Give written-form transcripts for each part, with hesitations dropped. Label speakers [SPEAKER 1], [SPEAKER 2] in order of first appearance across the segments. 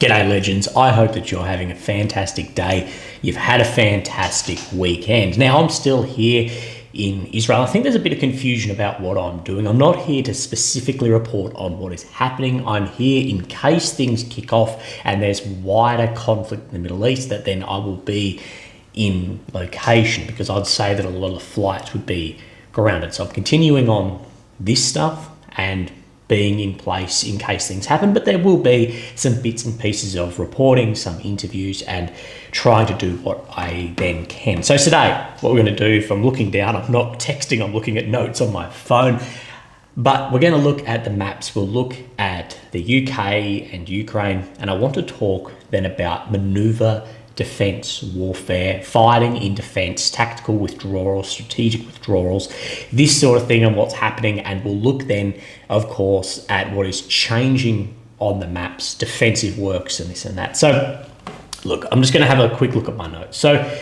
[SPEAKER 1] G'day legends, I hope that you're having a fantastic day. You've had a fantastic weekend. Now I'm still here in Israel. I think there's a bit of confusion about what I'm doing. I'm not here to specifically report on what is happening. I'm here in case things kick off and there's wider conflict in the Middle East, that then I will be in location, because I'd say that a lot of flights would be grounded. So I'm continuing on this stuff and being in place in case things happen, but there will be some bits and pieces of reporting, some interviews, and trying to do what I then can. So today, what we're going to do, if I'm looking down, I'm not texting, I'm looking at notes on my phone, but we're going to look at the maps. We'll look at the UK and Ukraine, and I want to talk then about maneuver defense warfare, fighting in defense, tactical withdrawals, strategic withdrawals, this sort of thing, and what's happening. And we'll look then, of course, at what is changing on the maps, defensive works and this and that. So look, I'm just going to have a quick look at my notes. So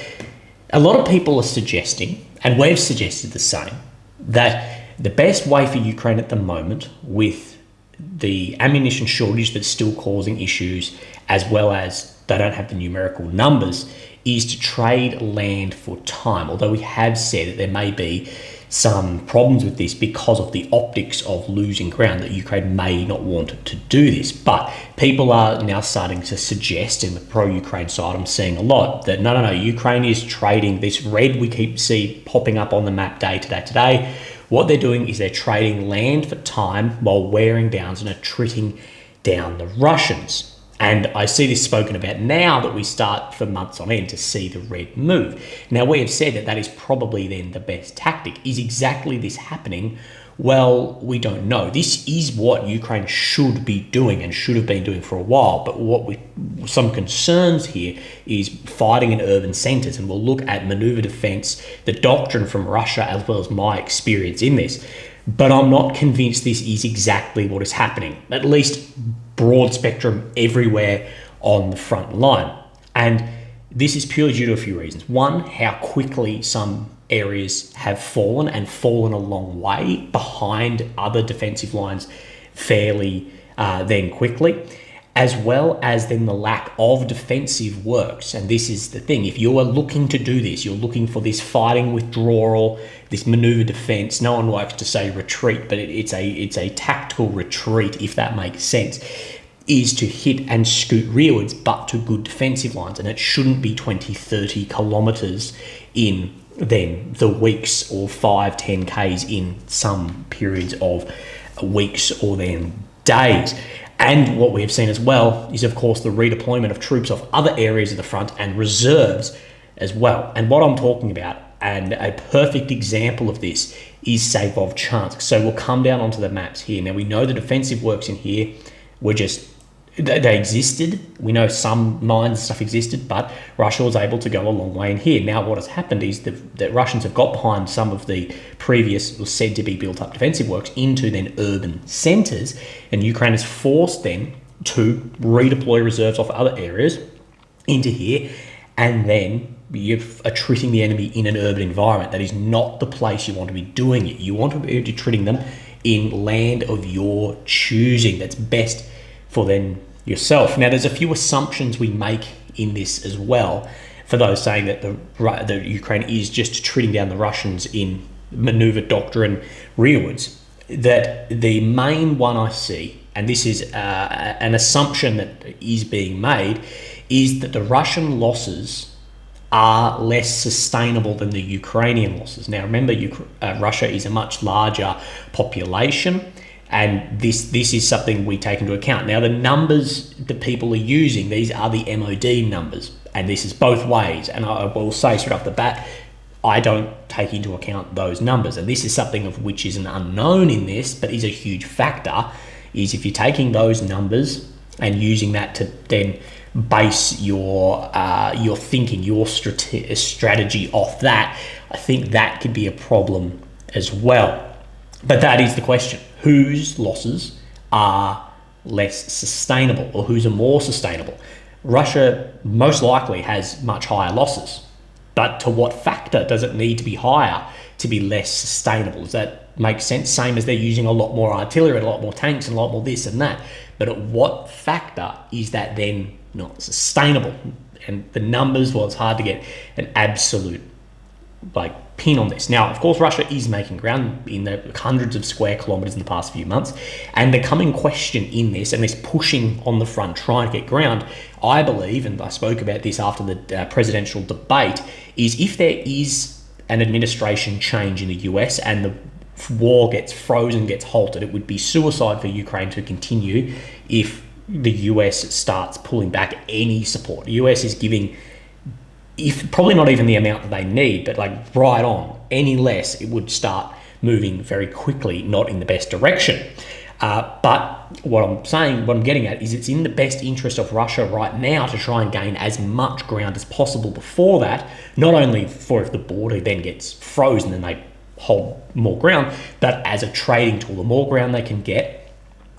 [SPEAKER 1] a lot of people are suggesting, and we've suggested the same, that the best way for Ukraine at the moment, with the ammunition shortage that's still causing issues, as well as they don't have the numerical numbers, is to trade land for time. Although we have said that there may be some problems with this because of the optics of losing ground, that Ukraine may not want to do this. But people are now starting to suggest, in the pro-Ukraine side, I'm seeing a lot, that no, Ukraine is trading this red we see popping up on the map day to day. What they're doing is they're trading land for time while wearing down and attriting down the Russians. And I see this spoken about now, that we start for months on end to see the red move. Now, we have said that that is probably then the best tactic. Is exactly this happening? Well, we don't know. This is what Ukraine should be doing and should have been doing for a while. But some concerns here is fighting in urban centers. And we'll look at maneuver defense, the doctrine from Russia, as well as my experience in this. But I'm not convinced this is exactly what is happening, at least broad spectrum everywhere on the front line. And this is purely due to a few reasons. One, how quickly some areas have fallen, and fallen a long way behind other defensive lines fairly then quickly, as well as then the lack of defensive works. And this is the thing, if you are looking to do this, you're looking for this fighting withdrawal, this maneuver defense. No one likes to say retreat, but it's a tactical retreat, if that makes sense, is to hit and scoot rearwards, but to good defensive lines. And it shouldn't be 20-30 kilometers in then the weeks, or 5-10 Ks in some periods of weeks or then days. And what we have seen as well is, of course, the redeployment of troops off other areas of the front and reserves as well. And what I'm talking about, and a perfect example of this, is Savovchansk. So we'll come down onto the maps here. Now, we know the defensive works in here were they existed. We know some mines and stuff existed, but Russia was able to go a long way in here. Now, what has happened is that Russians have got behind some of the previous, was said to be built up defensive works, into then urban centers, and Ukraine is forced then to redeploy reserves off other areas into here, and then you're treating the enemy in an urban environment. That is not the place you want to be doing it. You want to be treating them in land of your choosing. That's best for then yourself. Now, there's a few assumptions we make in this as well, for those saying that the Ukraine is just treating down the Russians in maneuver doctrine rearwards. That the main one I see, and this is an assumption that is being made, is that the Russian losses are less sustainable than the Ukrainian losses. Now, remember, Russia is a much larger population, and this is something we take into account. Now, the numbers that people are using, these are the MOD numbers, and this is both ways. And I will say straight off the bat, I don't take into account those numbers. And this is something of which is an unknown in this, but is a huge factor, is if you're taking those numbers and using that to then base your thinking, your strategy off that, I think that could be a problem as well. But that is the question. Whose losses are less sustainable, or whose are more sustainable? Russia most likely has much higher losses, but to what factor does it need to be higher to be less sustainable? Does that make sense? Same as they're using a lot more artillery, and a lot more tanks, and a lot more this and that. But at what factor is that then not sustainable? And the numbers, well, it's hard to get an absolute pin on this. Now, of course, Russia is making ground in the hundreds of square kilometers in the past few months, and the coming question in this, and this pushing on the front, trying to get ground, I believe, and I spoke about this after the presidential debate, is if there is an administration change in the US and the war gets frozen, gets halted, it would be suicide for Ukraine to continue if the US starts pulling back any support. The US is giving, if probably not even the amount that they need, but right on, any less, it would start moving very quickly, not in the best direction. But what I'm getting at is it's in the best interest of Russia right now to try and gain as much ground as possible before that, not only for if the border then gets frozen and they hold more ground, but as a trading tool. The more ground they can get,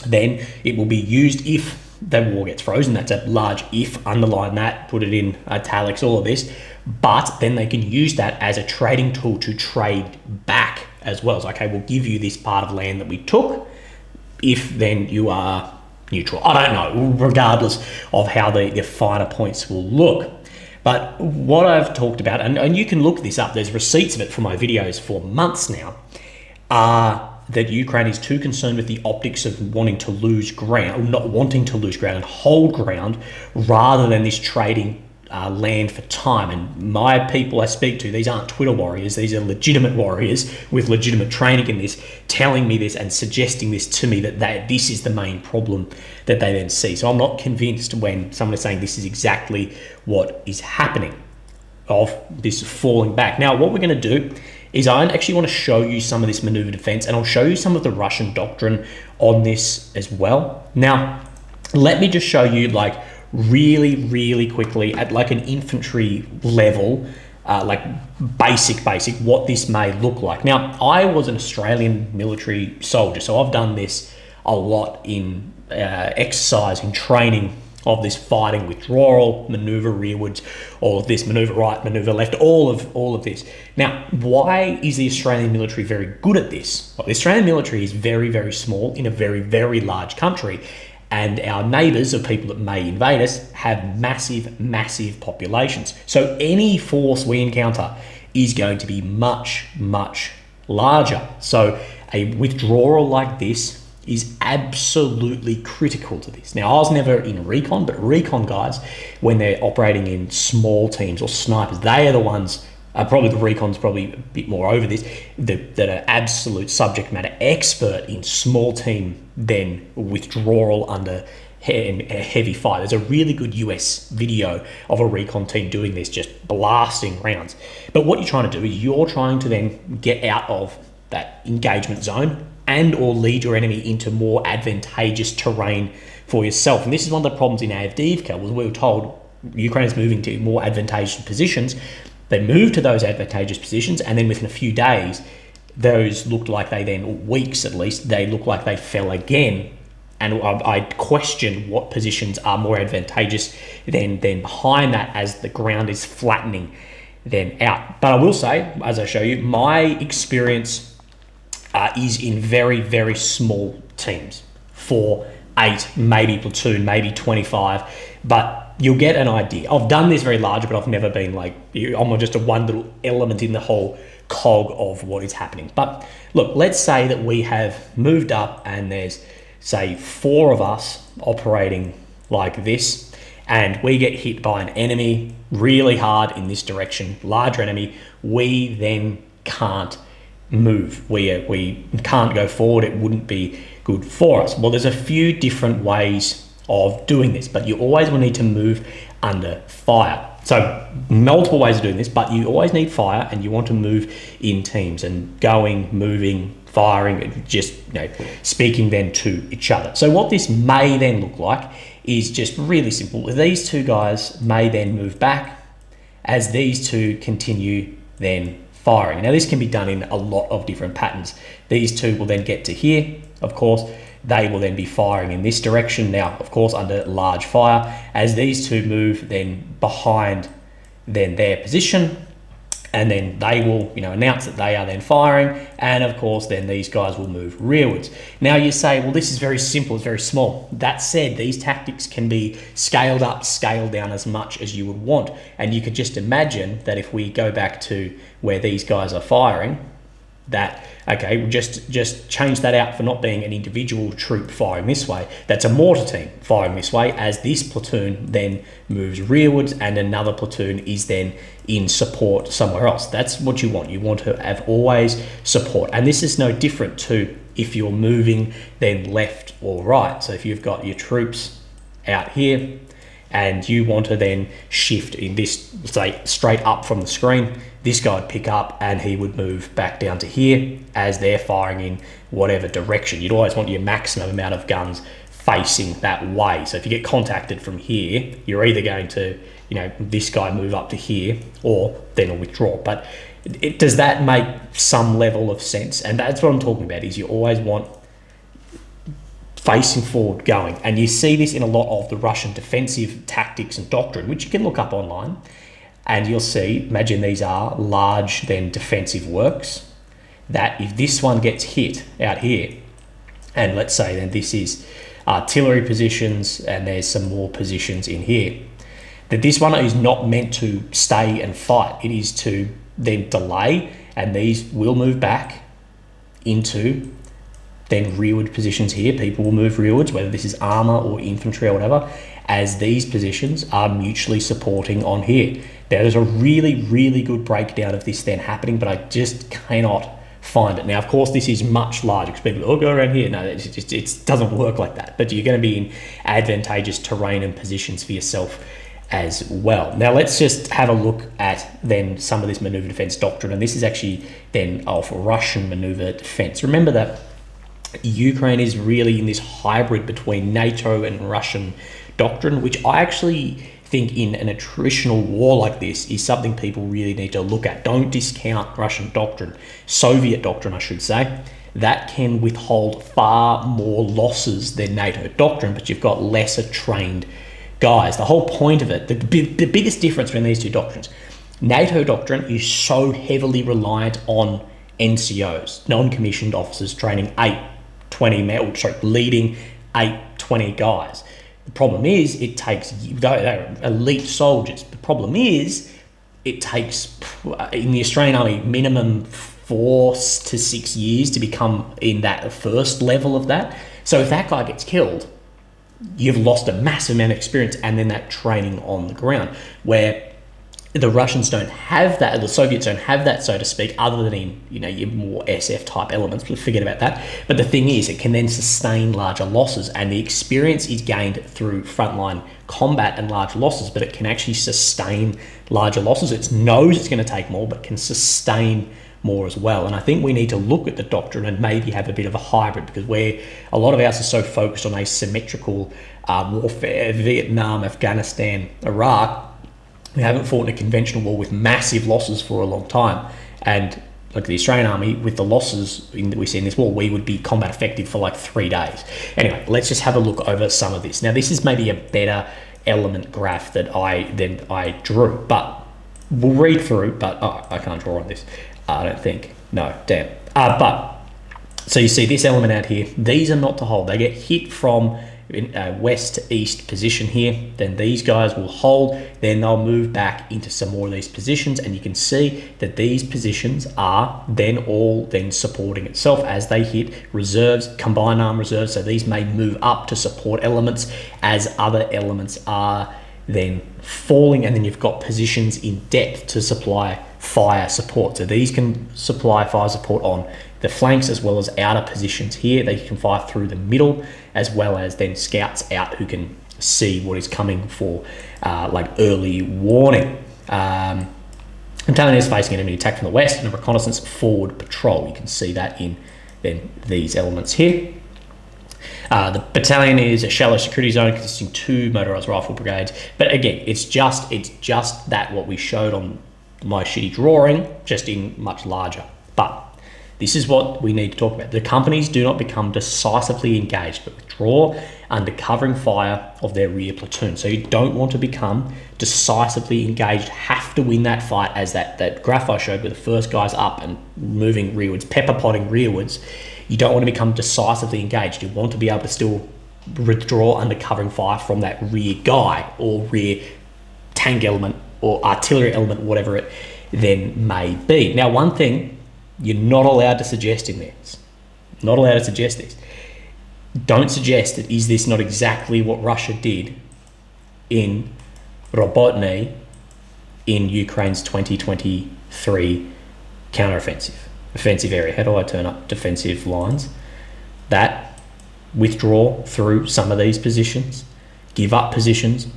[SPEAKER 1] then it will be used if the war gets frozen. That's a large if, underline that, put it in italics, all of this. But then they can use that as a trading tool to trade back as well. So, okay, we'll give you this part of land that we took if then you are neutral. I don't know, regardless of how the finer points will look. But what I've talked about, and you can look this up, there's receipts of it from my videos for months now, are that Ukraine is too concerned with the optics of wanting to lose ground, or not wanting to lose ground and hold ground, rather than this trading land for time. And my people I speak to, these aren't Twitter warriors, these are legitimate warriors with legitimate training in this, telling me this and suggesting this to me, that this is the main problem that they then see. So I'm not convinced when someone is saying this is exactly what is happening, of this falling back. Now, what we're going to do is I actually want to show you some of this maneuver defense, and I'll show you some of the Russian doctrine on this as well. Now, let me just show you really quickly at an infantry level, basic what this may look like. Now, I was an Australian military soldier, so I've done this a lot in exercise, in training of this fighting, withdrawal, maneuver rearwards, all of this, maneuver right, maneuver left, all of this. Now, why is the Australian military very good at this? Well, the Australian military is very small in a very large country, and our neighbours, of people that may invade us, have massive populations. So any force we encounter is going to be much larger. So a withdrawal like this is absolutely critical to this. Now, I was never in recon, but recon guys, when they're operating in small teams or snipers, they are the ones, probably the recon's probably a bit more over this, that are absolute subject matter expert in small team than withdrawal under heavy fire. There's a really good US video of a recon team doing this, just blasting rounds. But what you're trying to do is you're trying to then get out of that engagement zone and or lead your enemy into more advantageous terrain for yourself. And this is one of the problems in Avdiivka, was we were told Ukraine is moving to more advantageous positions. They moved to those advantageous positions, and then within a few days, those looked like they then, or weeks at least, they looked like they fell again. And I question what positions are more advantageous than behind that, as the ground is flattening then out. But I will say, as I show you, my experience is in very small teams, 4, 8, maybe platoon, maybe 25, but you'll get an idea. I've done this very large, but I've never been I'm just one little element in the whole cog of what is happening. But look, let's say that we have moved up and there's, say, 4 of us operating like this, and we get hit by an enemy really hard in this direction, larger enemy. We then can't move. We can't go forward. It wouldn't be good for us. Well, there's a few different ways of doing this, but you always will need to move under fire. So multiple ways of doing this, but you always need fire, and you want to move in teams and going, moving, firing, just speaking then to each other. So what this may then look like is just really simple. These 2 guys may then move back as these 2 continue then firing. Now, this can be done in a lot of different patterns. These 2 will then get to here, of course. They will then be firing in this direction. Now, of course, under large fire, as these 2 move then behind then their position, and then they will, announce that they are then firing, and of course then these guys will move rearwards. Now you say, well, this is very simple, it's very small. That said, these tactics can be scaled up, scaled down as much as you would want, and you could just imagine that if we go back to where these guys are firing, that, okay, we'll just change that out for not being an individual troop firing this way. That's a mortar team firing this way, as this platoon then moves rearwards and another platoon is then in support somewhere else. That's what you want. You want to have always support. And this is no different to if you're moving then left or right. So if you've got your troops out here and you want to then shift in this, say, straight up from the screen, this guy would pick up and he would move back down to here as they're firing in whatever direction. You'd always want your maximum amount of guns facing that way. So if you get contacted from here, you're either going to, this guy move up to here or then a withdraw. But does that make some level of sense? And that's what I'm talking about, is you always want facing forward going. And you see this in a lot of the Russian defensive tactics and doctrine, which you can look up online. And you'll see, imagine these are large then defensive works, that if this one gets hit out here, and let's say then this is artillery positions and there's some more positions in here, that this one is not meant to stay and fight. It is to then delay, and these will move back into then rearward positions here. People will move rearwards, whether this is armor or infantry or whatever, as these positions are mutually supporting on here. There's a really, really good breakdown of this then happening, but I just cannot find it. Now, of course, this is much larger because people go around here. No, it doesn't work like that, but you're going to be in advantageous terrain and positions for yourself as well. Now, let's just have a look at then some of this maneuver defense doctrine, and this is actually then of Russian maneuver defense. Remember that Ukraine is really in this hybrid between NATO and Russian doctrine, which I actually think in an attritional war like this is something people really need to look at. Don't discount Russian doctrine, Soviet doctrine, I should say. That can withhold far more losses than NATO doctrine, but you've got lesser trained guys. The whole point of it, the biggest difference between these two doctrines, NATO doctrine is so heavily reliant on NCOs, non-commissioned officers, training leading 8-20 guys. The problem is it takes, they're elite soldiers. The problem is it takes, in the Australian Army, minimum 4 to 6 years to become in that first level of that. So if that guy gets killed, you've lost a massive amount of experience and then that training on the ground, where the Russians don't have that, the Soviets don't have that, so to speak, other than in, your more SF type elements, but forget about that. But the thing is, it can then sustain larger losses, and the experience is gained through frontline combat and large losses, but it can actually sustain larger losses. It knows it's going to take more, but can sustain more as well. And I think we need to look at the doctrine and maybe have a bit of a hybrid, because where a lot of us are so focused on asymmetrical warfare, Vietnam, Afghanistan, Iraq, we haven't fought in a conventional war with massive losses for a long time. And like the Australian Army, with the losses that we see in this war, we would be combat effective for like 3 days. Anyway, let's just have a look over some of this. Now, this is maybe a better element graph that I drew, but we'll read through. But I can't draw on this. I don't think. No, damn. But so you see this element out here. These are not to hold. They get hit from west to east position here. Then these guys will hold. Then they'll move back into some more of these positions, and you can see that these positions are then all then supporting itself as they hit reserves, combined arm reserves. So these may move up to support elements as other elements are then falling, and then you've got positions in depth to supply fire support. So these can supply fire support on the flanks as well as outer positions here. They can fire through the middle, as well as then scouts out who can see what is coming for like early warning. Battalion is facing an enemy attack from the west and a reconnaissance forward patrol. You can see that in then these elements here. The battalion is a shallow security zone consisting of 2 motorised rifle brigades. But again, it's just that what we showed on my shitty drawing, just in much larger. But This is what we need to talk about. The companies do not become decisively engaged, but withdraw under covering fire of their rear platoon. So you don't want to become decisively engaged, have to win that fight, as that graph I showed where the first guy's up and moving rearwards, pepper potting rearwards. You don't want to become decisively engaged. You want to be able to still withdraw under covering fire from that rear guy or rear tank element or artillery element, whatever it then may be. Now, one thing you're not allowed to suggest in this, not allowed to suggest this, don't suggest that is this not exactly what Russia did in Robotny in Ukraine's 2023 offensive area. How do I turn up defensive lines? That withdraw through some of these positions, give up positions,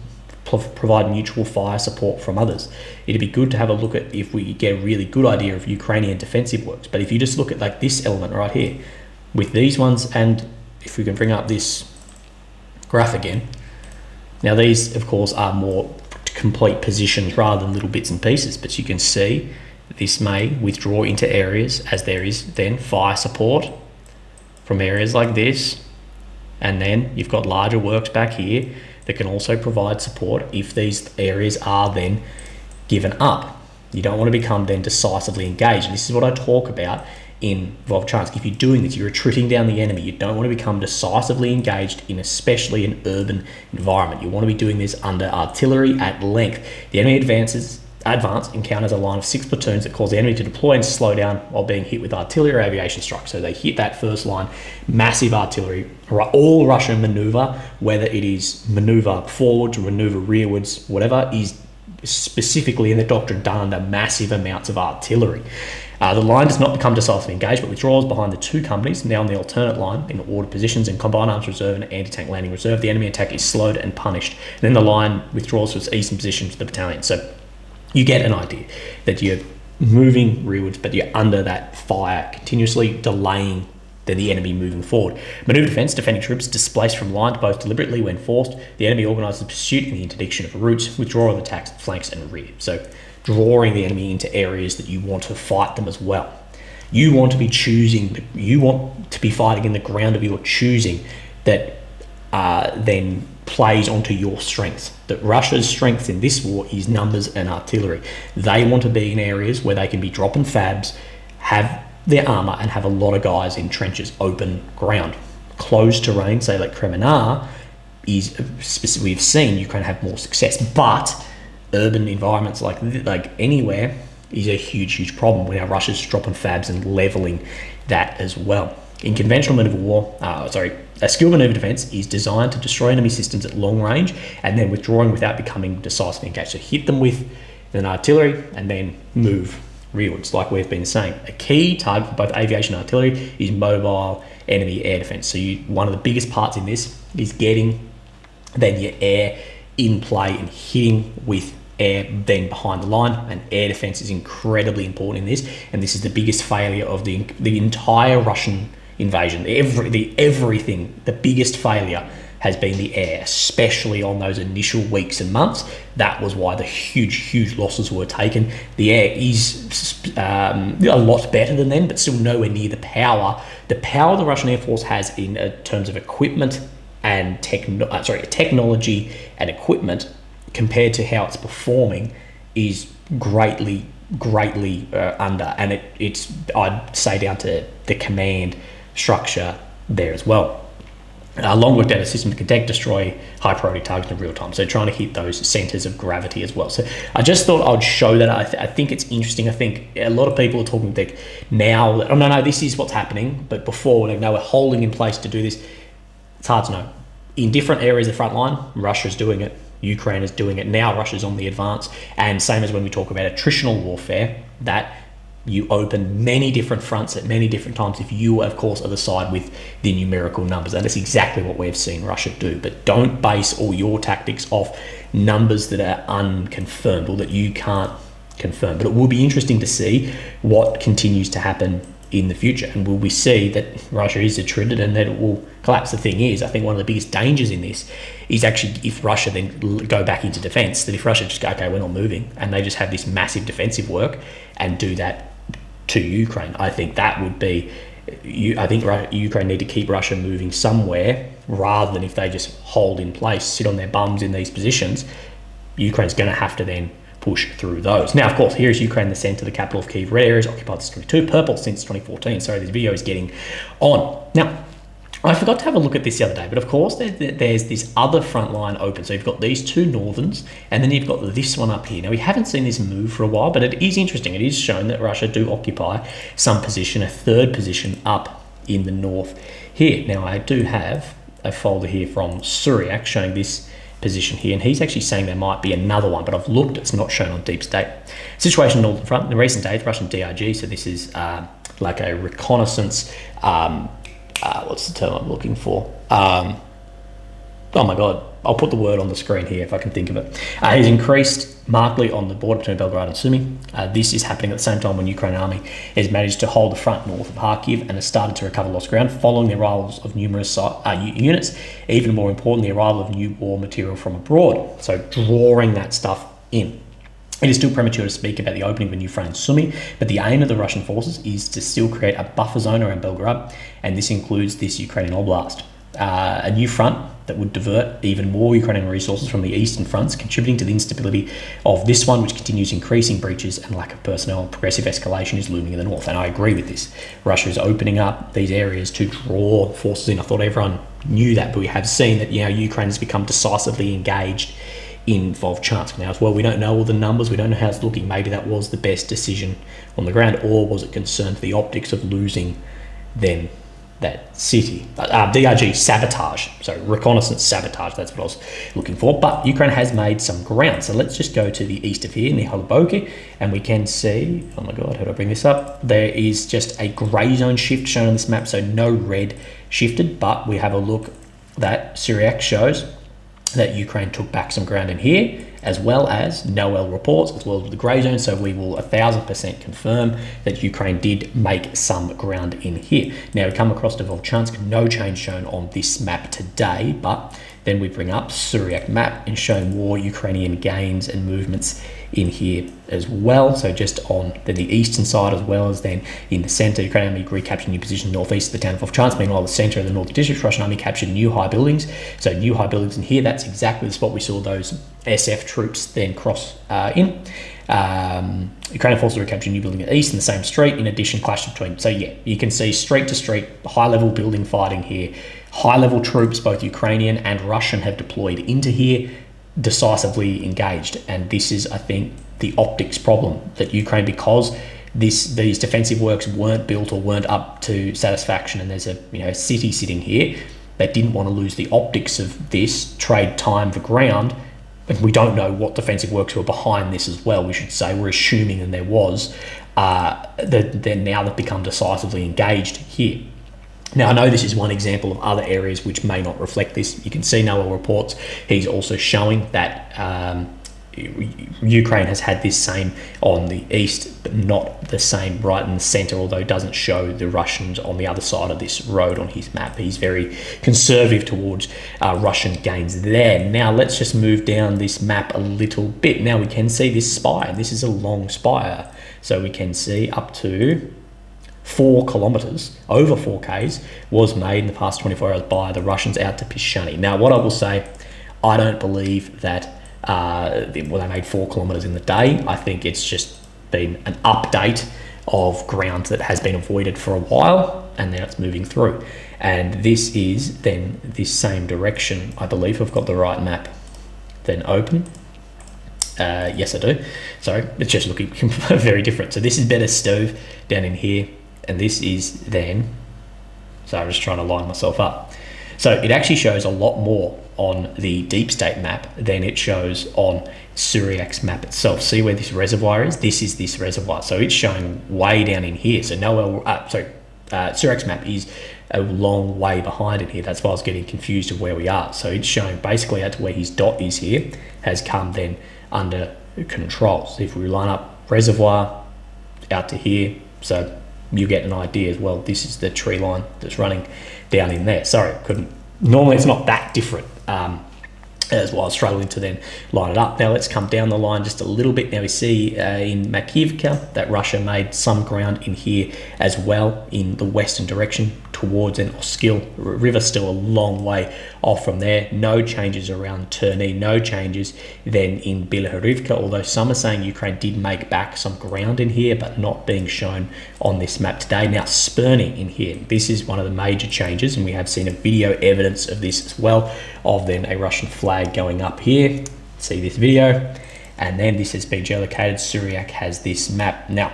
[SPEAKER 1] provide mutual fire support from others. It'd be good to have a look at if we get a really good idea of Ukrainian defensive works. But if you just look at like this element right here, with these ones, and if we can bring up this graph again, now these of course are more complete positions rather than little bits and pieces, but you can see this may withdraw into areas as there is then fire support from areas like this, and then you've got larger works back here that can also provide support if these areas are then given up. You don't want to become then decisively engaged. And this is what I talk about in Volchansk. If you're doing this, you're retreating down the enemy. You don't want to become decisively engaged in especially an urban environment. You want to be doing this under artillery at length. The enemy advance encounters a line of 6 platoons that cause the enemy to deploy and slow down while being hit with artillery or aviation strikes. So they hit that first line, massive artillery. All Russian maneuver, whether it is maneuver forwards or maneuver rearwards, whatever, is specifically in the doctrine done under massive amounts of artillery. The line does not become decisively engaged, but withdraws behind the two companies, now in the alternate line, in order positions in combined arms reserve and anti-tank landing reserve. The enemy attack is slowed and punished. And then the line withdraws to its eastern position to the battalion. So you get an idea that you're moving rearwards, but you're under that fire, continuously delaying the enemy moving forward. Maneuver defense, defending troops displaced from line both deliberately when forced. The enemy organizes pursuit in the interdiction of routes, withdrawal of attacks, flanks and rear. So drawing the enemy into areas that you want to fight them as well. You want to be fighting in the ground of your choosing that then plays onto your strengths. That Russia's strength in this war is numbers and artillery. They want to be in areas where they can be dropping fabs, have their armor, and have a lot of guys in trenches, open ground. Closed terrain, say like Kremenar, we've seen Ukraine have more success, but urban environments like anywhere is a huge problem when Russia's dropping fabs and leveling that as well. In conventional maneuver war, a skilled maneuver defense is designed to destroy enemy systems at long range and then withdrawing without becoming decisively engaged. So hit them with an artillery and then move rearwards, like we've been saying. A key target for both aviation and artillery is mobile enemy air defense. So one of the biggest parts in this is getting then your air in play and hitting with air then behind the line, and air defense is incredibly important in this, and this is the biggest failure of the entire Russian invasion. The biggest failure has been the air, especially on those initial weeks and months. That was why the huge losses were taken. The air is a lot better than then, but still nowhere near the power the Russian Air Force has in terms of equipment and technology and equipment compared to how it's performing is greatly under, and it's I'd say down to the command structure there as well. Long worked out a system to detect, destroy high priority targets in real time. So trying to hit those centers of gravity as well. So I just thought I'd show that. I think it's interesting. I think a lot of people are talking like now, oh no, this is what's happening. But before, like, no, we're holding in place to do this. It's hard to know. In different areas of the front line, Russia's doing it. Ukraine is doing it. Now Russia's on the advance. And same as when we talk about attritional warfare, that you open many different fronts at many different times if you, of course, are the side with the numerical numbers. And that's exactly what we've seen Russia do. But don't base all your tactics off numbers that are unconfirmed or that you can't confirm. But it will be interesting to see what continues to happen in the future. And will we see that Russia is attrited and that it will collapse? The thing is, I think one of the biggest dangers in this is actually if Russia then go back into defense, that if Russia just go, okay, we're not moving, and they just have this massive defensive work and do that to Ukraine. I think that would be, I think Ukraine need to keep Russia moving somewhere, rather than if they just hold in place, sit on their bums in these positions. Ukraine's going to have to then push through those. Now, of course, here is Ukraine, the centre, the capital of Kyiv, red areas occupied since 22, purple since 2014. Sorry, this video is getting on. Now, I forgot to have a look at this the other day, but of course there's this other front line open. So you've got these two northerns, and then you've got this one up here. Now, we haven't seen this move for a while, but it is interesting. It is shown that Russia do occupy some position, a third position up in the north here. Now, I do have a folder here from Suryak showing this position here, and he's actually saying there might be another one, but I've looked, it's not shown on Deep State. Situation in the northern front, in recent days, Russian DRG, so this is like a reconnaissance, what's the term I'm looking for? Oh my God, I'll put the word on the screen here if I can think of it. He's increased markedly on the border between Belgrade and Sumy. This is happening at the same time when Ukrainian army has managed to hold the front north of Kharkiv and has started to recover lost ground following the arrivals of numerous units, even more important, the arrival of new war material from abroad. So drawing that stuff in. It is still premature to speak about the opening of a new front in Sumy, but the aim of the Russian forces is to still create a buffer zone around Belgrade, and this includes this Ukrainian oblast. A new front that would divert even more Ukrainian resources from the eastern fronts, contributing to the instability of this one, which continues increasing breaches and lack of personnel. Progressive escalation is looming in the north, and I agree with this. Russia is opening up these areas to draw forces in. I thought everyone knew that, but we have seen that, Ukraine has become decisively engaged in Volchansk. Now, as well, we don't know all the numbers, we don't know how it's looking. Maybe that was the best decision on the ground, or was it concerned for the optics of losing then that city? DRG sabotage, so reconnaissance sabotage, that's what I was looking for. But Ukraine has made some ground. So let's just go to the east of here, near Holoboki, and we can see, oh my God, how do I bring this up? There is just a grey zone shift shown on this map, so no red shifted, but we have a look that Suryak shows that Ukraine took back some ground in here, as well as Noel reports, as well as the grey zone. So we will 1000% confirm that Ukraine did make some ground in here. Now we come across to Volchansk, no change shown on this map today, but then we bring up Suryak map and showing more Ukrainian gains and movements in here as well. So just on the eastern side, as well as then in the centre, Ukrainian army recaptured new positions northeast of the town of Volchansk. Meanwhile, the centre of the northern districts, Russian army captured new high buildings. So new high buildings in here, that's exactly the spot we saw those SF troops then cross in. Ukrainian forces recaptured new building at east in the same street. In addition, clash between. So yeah, you can see street to street, high level building fighting here. High level troops, both Ukrainian and Russian, have deployed into here, decisively engaged. And this is, I think, the optics problem that Ukraine, because these defensive works weren't built or weren't up to satisfaction, and there's a city sitting here, they didn't want to lose the optics of this, trade time for ground. And we don't know what defensive works were behind this as well, we should say. We're assuming, and there was, that they've become decisively engaged here. Now, I know this is one example of other areas which may not reflect this. You can see Noel reports. He's also showing that Ukraine has had this same on the east, but not the same right in the centre, although it doesn't show the Russians on the other side of this road on his map. He's very conservative towards Russian gains there. Now, let's just move down this map a little bit. Now, we can see this spire. This is a long spire. So we can see up to 4 kilometers, over 4 Ks, was made in the past 24 hours by the Russians out to Pishani. Now, what I will say, I don't believe that they made 4 kilometers in the day. I think it's just been an update of ground that has been avoided for a while, and now it's moving through. And this is then this same direction, I believe. I've got the right map. Then open. Yes, I do. Sorry, it's just looking very different. So this is better stove down in here. And this is then, so I'm just trying to line myself up. So it actually shows a lot more on the deep state map than it shows on Suryak's map itself. See where this reservoir is? This is this reservoir. So it's showing way down in here. So Suryak's map is a long way behind in here. That's why I was getting confused of where we are. So it's showing basically out to where his dot is here, has come then under control. So if we line up reservoir out to here, so you get an idea as well. This is the tree line that's running down in there. Sorry, normally it's not that different as well, struggling to then line it up. Now let's come down the line just a little bit. Now we see in Makivka that Russia made some ground in here as well in the western direction towards an Oskil River, still a long way off from there. No changes around Terny, no changes then in Bilahorivka, although some are saying Ukraine did make back some ground in here, but not being shown on this map today. Now Spurny in here, this is one of the major changes, and we have seen a video evidence of this as well, of then a Russian flag going up here. See this video, and then this has been geolocated. Syriac has this map. Now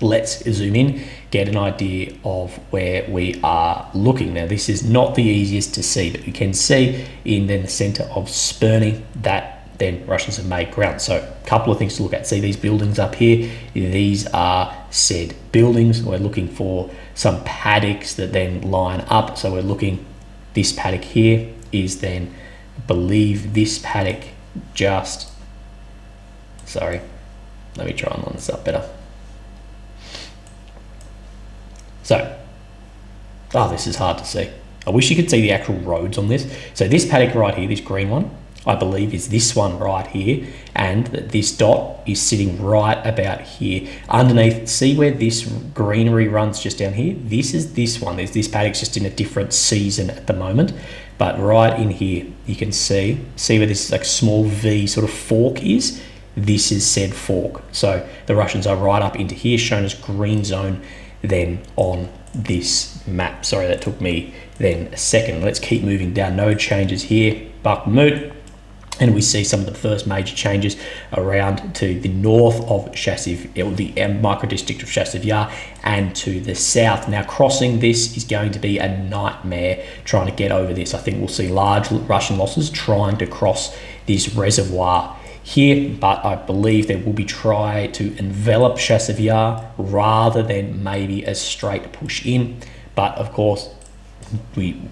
[SPEAKER 1] let's zoom in, get an idea of where we are looking. Now this is not the easiest to see, but you can see in then the center of Spurny that then Russians have made ground. So a couple of things to look at. See these buildings up here, these are said buildings. We're looking for some paddocks that then line up. So we're looking, this paddock here is then, I believe this paddock just, sorry, let me try and line this up better. So, oh, this is hard to see. I wish you could see the actual roads on this. So this paddock right here, this green one, I believe is this one right here, and this dot is sitting right about here. Underneath, see where this greenery runs just down here? This is this one. There's this paddock's just in a different season at the moment, but right in here, you can see where this like small V sort of fork is? This is said fork. So the Russians are right up into here, shown as green zone then on this map. Sorry, that took me then a second. Let's keep moving down. No changes here. Bakhmut, and we see some of the first major changes around to the north of Chasiv, the micro district of Chasiv Yar, and to the south. Now crossing this is going to be a nightmare trying to get over this. I think we'll see large Russian losses trying to cross this reservoir here, but I believe there will be try to envelop Chasiv Yar rather than maybe a straight push in. But of course,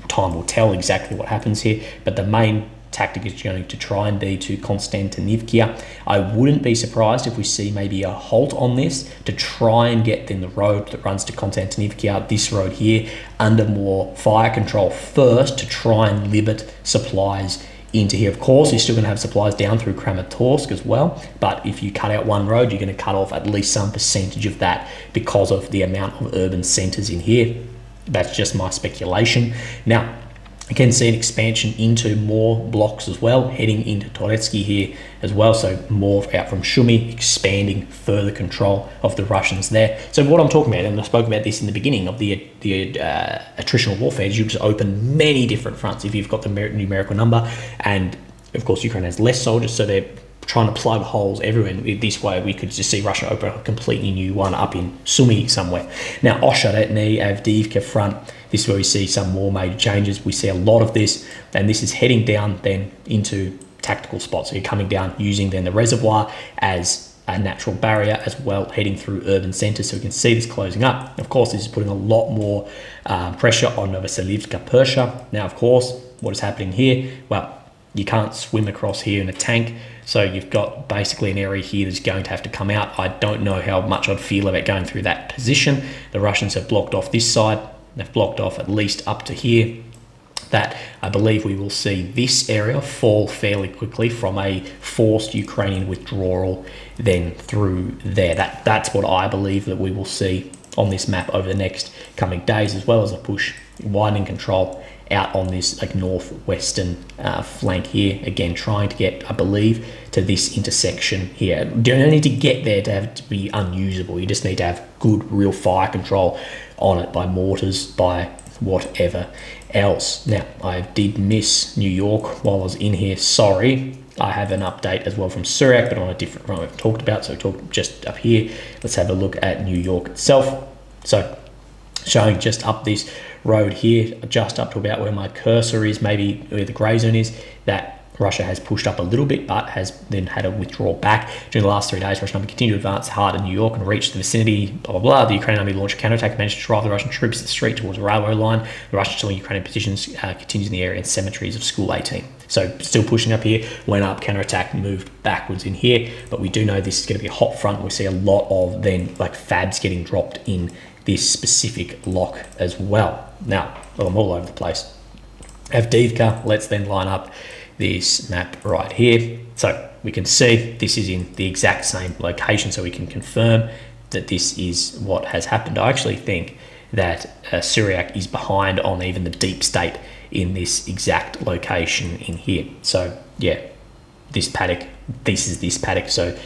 [SPEAKER 1] time will tell exactly what happens here. But the main tactic is going to try and be to Konstantinivka. I wouldn't be surprised if we see maybe a halt on this to try and get then the road that runs to Konstantinivka, this road here, under more fire control first to try and limit supplies into here. Of course, you're still going to have supplies down through Kramatorsk as well, but if you cut out one road, you're going to cut off at least some percentage of that because of the amount of urban centers in here. That's just my speculation. Now, you can see an expansion into more blocks as well, heading into Toretsk here as well. So more out from Shumi, expanding further control of the Russians there. So what I'm talking about, and I spoke about this in the beginning of the attritional warfare, is you just open many different fronts if you've got the numerical number. And of course, Ukraine has less soldiers, so they're trying to plug holes everywhere. This way, we could just see Russia open a completely new one up in Sumy somewhere. Now, Osharetny, Avdiivka front, this is where we see some more major changes. We see a lot of this, and this is heading down then into tactical spots. So you're coming down using then the reservoir as a natural barrier as well, heading through urban centers. So we can see this closing up. Of course, this is putting a lot more pressure on Novoselivska Persha. Now, of course, what is happening here? Well, you can't swim across here in a tank. So you've got basically an area here that's going to have to come out. I don't know how much I'd feel about going through that position. The Russians have blocked off this side. They've blocked off at least up to here. That I believe we will see this area fall fairly quickly from a forced Ukrainian withdrawal then through there. That's what I believe that we will see on this map over the next coming days, as well as a push, widening control out on this like northwestern flank here. Again, trying to get, I believe, to this intersection here. You don't need to get there to have it to be unusable. You just need to have good, real fire control on it by mortars, by whatever else. Now, I did miss New York while I was in here. Sorry. I have an update as well from Syriac, but on a different front we've talked about. So we talked just up here. Let's have a look at New York itself. So showing just up this road here, just up to about where my cursor is, maybe where the grey zone is, that Russia has pushed up a little bit, but has then had a withdrawal back. During the last 3 days, Russian army continued to advance hard in New York and reached the vicinity, blah, blah, blah. The Ukrainian army launched a counterattack and managed to drive the Russian troops to the street towards a railway line. The Russian still in Ukrainian positions continues in the area and cemeteries of School 18. So still pushing up here, went up, counterattack, moved backwards in here. But we do know this is going to be a hot front. We see a lot of then like fabs getting dropped in this specific lock as well. Now, I'm all over the place. Avdiivka, let's then line up this map right here. So we can see this is in the exact same location, so we can confirm that this is what has happened. I actually think that Syriac is behind on even the deep state in this exact location in here. So yeah, this paddock, this is this paddock. So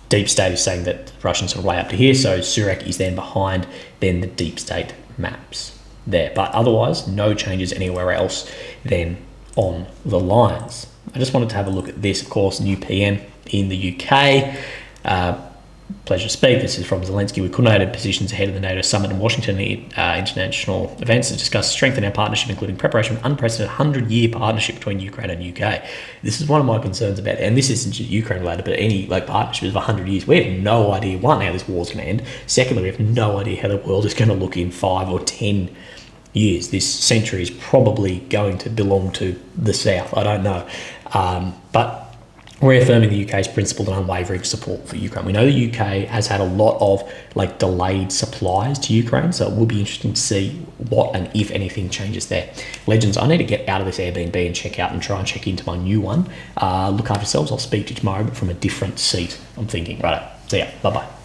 [SPEAKER 1] deep state is saying that the Russians are way up to here. So Syriac is then behind then the deep state maps there. But otherwise, no changes anywhere else than on the lines. I just wanted to have a look at this. Of course, new PM in the UK. Pleasure to speak. This is from Zelensky. We coordinated positions ahead of the NATO summit in Washington, international events to discuss strengthening our partnership, including preparation for an unprecedented 100-year partnership between Ukraine and UK. This is one of my concerns about, and this isn't just Ukraine related, but any partnership of 100 years. We have no idea, one, how this war's going to end. Secondly, we have no idea how the world is going to look in 5 or 10 years. This century is probably going to belong to the South. I don't know. But reaffirming the UK's principled and unwavering support for Ukraine. We know the UK has had a lot of delayed supplies to Ukraine, so it will be interesting to see what and if anything changes there. Legends, I need to get out of this Airbnb and try and check into my new one. Look after yourselves. I'll speak to you tomorrow, but from a different seat, I'm thinking. Right, see ya. Bye-bye.